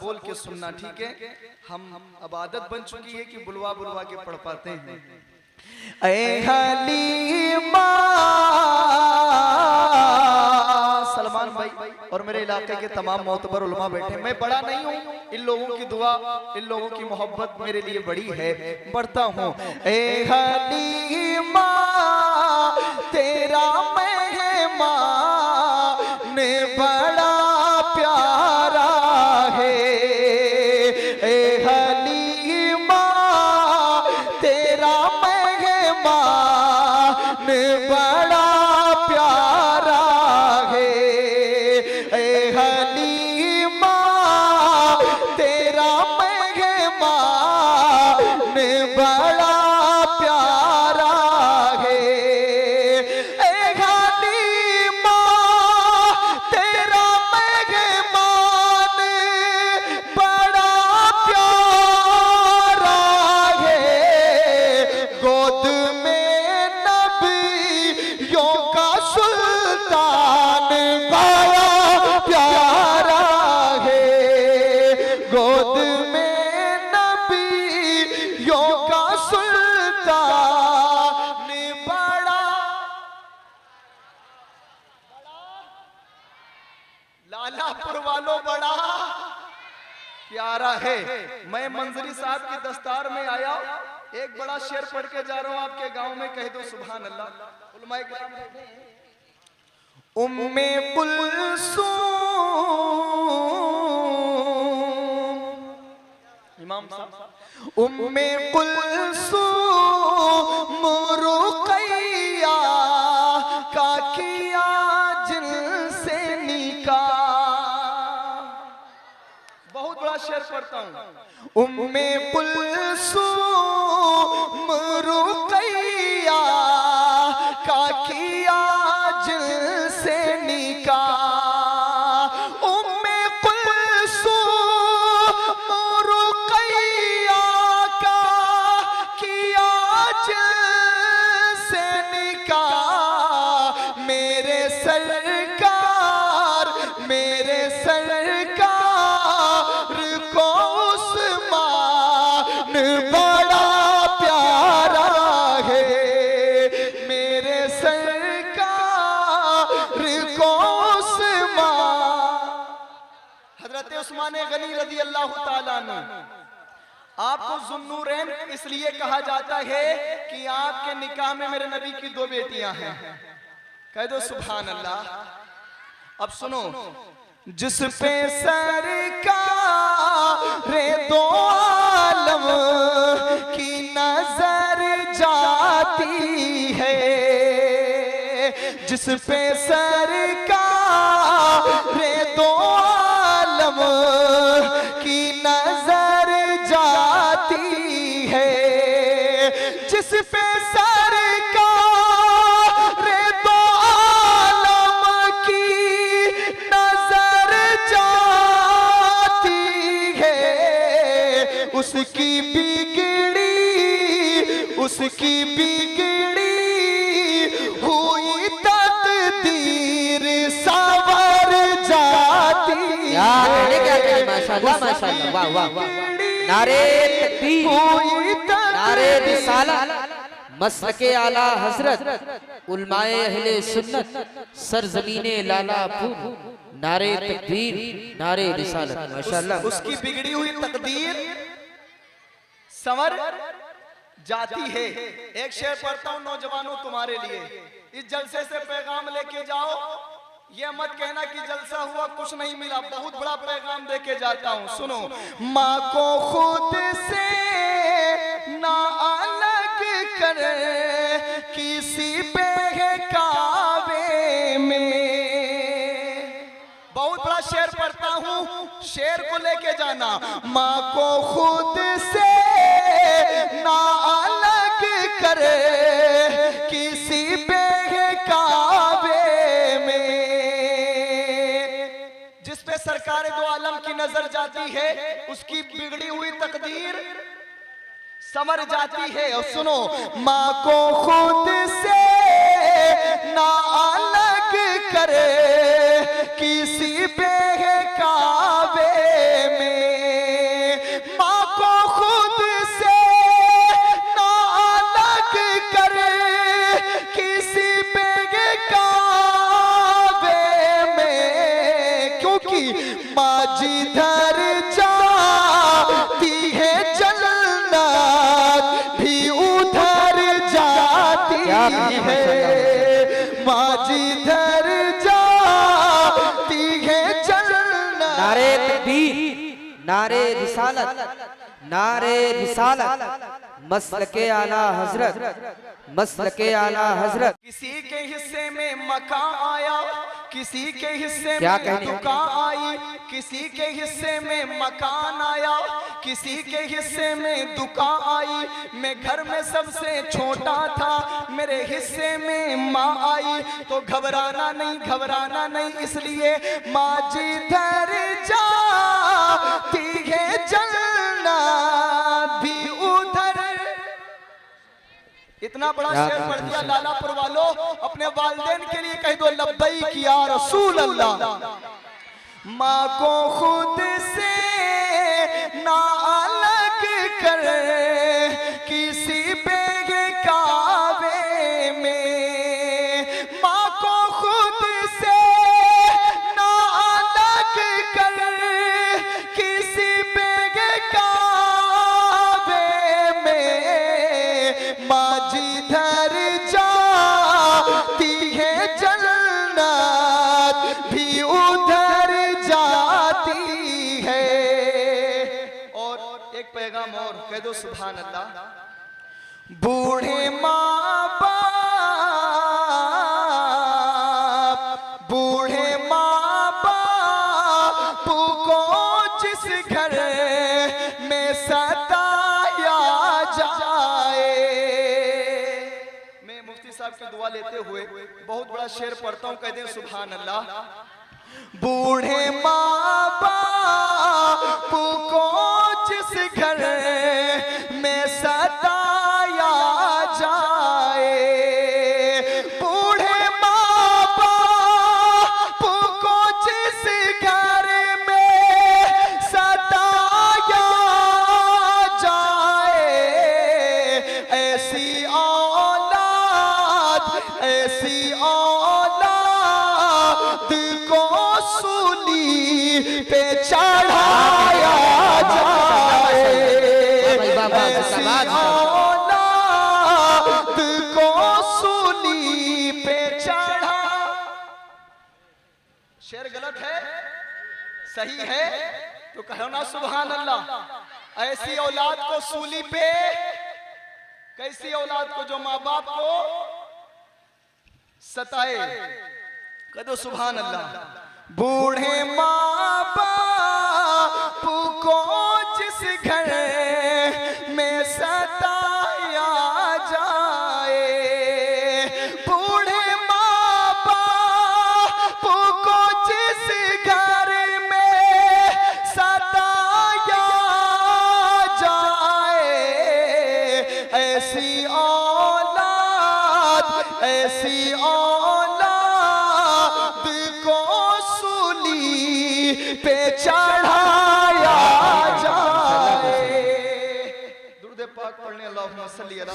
बोल के सुनना, ठीक है? हम अब आदत बन चुकी है कि बुलवा बुलवा के पढ़ पाते हैं। ऐ हलीमा, सलमान भाई और मेरे इलाके के तमाम मोतबर उलमा बैठे, मैं बड़ा नहीं हूँ, इन लोगों की दुआ, इन लोगों की मोहब्बत मेरे लिए बड़ी है, बढ़ता हूँ। ऐ हलीमा तेरा मेहमान बड़ा प्यारा है, ऐ हलीमा तेरा मेहमान बड़ा प्यारा है, ऐ हलीमा तेरा मेहमान बड़ा प्यारा है, ऐ हलीमा तेरा मेहमान बड़ा प्यारा है, गोद में नबियों का सुल्तान बड़ा प्यारा है, गोद में नबियों का सुल्तान बड़ा, लालापुर वालों बड़ा प्यारा है। मैं मंजरी साहब की दस्तार में आया, एक बड़ा शेर पढ़ के जा रहा हूं आपके गांव में, कह दो सुभान अल्लाह। उलमाए किराम बैठे हैं। उम्मे कुलसूम, इमाम साहब, उम्मे कुलसूम रुकैया का किया जिनसे निकाह, बहुत बड़ा शेर पढ़ता हूं। उम्मे कुलसूम रुकैया का किया जिनसे निकाह, उम्मे कुलसूम रुकैया का किया जिनसे निकाह, मेरे सरकार को उस्मान बड़ा प्यारा है, मेरे सरकार को उस्मान। हजरत उस्मान गनी रज़ी अल्लाह ताला अन्हु, आपको ज़ुन्नूरैन इसलिए कहा जाता है कि आपके निकाह में मेरे नबी की दो बेटियां हैं, कह दो सुभान अल्लाह। अब सुनो, जिस पे सरकार दो आलम की नजर जाती है, जिस पे सरकार दो आलम की नजर जाती है, जिस पे सरकार दो आलम की नजर जाती है, उसकी बिगड़ी हुई तकदीर संवर जाती है। माशाअल्लाह माशाअल्लाह, वाह वाह वाह, नारे तकबीर, नारे रिसालत, मसलके आला हजरत, उलमाए अहले सुन्नत, सरजमीने लालापुर, नारे तकबीर, नारे रिसालत, माशाअल्लाह। उसकी बिगड़ी हुई तकदीर संवर जाती है। एक शेर पढ़ता हूं नौजवानों तुम्हारे लिए, इस जलसे से पैगाम लेके जाओ, ये मत कहना कि जलसा हुआ कुछ नहीं मिला, बहुत बड़ा पैगाम देके जाता हूं। सुनो, माँ को खुद से ना अलग कर किसी बहकावे में, बहुत बड़ा शेर पढ़ता हूं, शेर को लेके जाना। माँ को खुद से ना अलग करे किसी बहकावे में, जिस पे सरकार दो आलम की नजर जाती है, उसकी बिगड़ी हुई तकदीर संवर जाती है। और सुनो, माँ को खुद से ना अलग करे किसी बहकावे में, जिधर जाती है जन्नत भी उधर जाती है, माँ जिधर जाती है जन्नत। नारे तकबीर, नारे रिसालत, नारे रिसालत, मसलके आला हजरत, मसलके आला हजरत। किसी के हिस्से में मकान आया, किसी के हिस्से क्या में कहने? दुकान आई, किसी के हिस्से में मकान आया, किसी के हिस्से में दुकान आई। मैं घर में सबसे छोटा था, मेरे हिस्से में माँ आई। तो घबराना नहीं, घबराना नहीं, इसलिए माँ जिधर जाती है जन्नत भी उधर। इतना बड़ा शेर पढ़ दिया लालापुर वालों, अपने वालिदैन के लिए कह दो लब्बैक या रसूल अल्लाह। माँ को खुद से ना अलग कर किसी बेगावे में, माँ को खुद से ना अलग कर किसी बेगावे में, माँ जिधर जाती है जन्नत भी उधर जाती है। और एक पैगाम और कह दो सुभान अल्लाह। बूढ़े माँ बाप, बूढ़े माँ बाप को जिस घर में सताया जाए। मैं मुफ्ती साहब की दुआ लेते हुए बहुत बड़ा शेर पढ़ता हूँ, कह दें सुभान अल्लाह। बूढ़े माँ बाप को जिस घर में सताया जाए, बूढ़े माँ बाप को जिस घर में सताया जाए, ऐसी औलाद, ऐसी औलाद को सूली पे चढ़ाया जाए, ऐसी औलाद को सूली पे चढ़ा। शेर गलत है, सही है तो कहो ना सुभान अल्लाह। ऐसी औलाद को सूली पे, कैसी औलाद को? जो माँ बाप को सताए, कह दो सुभान अल्लाह। बूढ़े माँ बाप को जिस घर में सताया जाए, बूढ़े माँ बाप को जिस घर में सताया जाए, ऐसी औलाद, ऐसी औलाद को सूली पे चढ़ाया जाए। दुरूद पाक पढ़ने अल्लाहुम्मा सल्ली अला।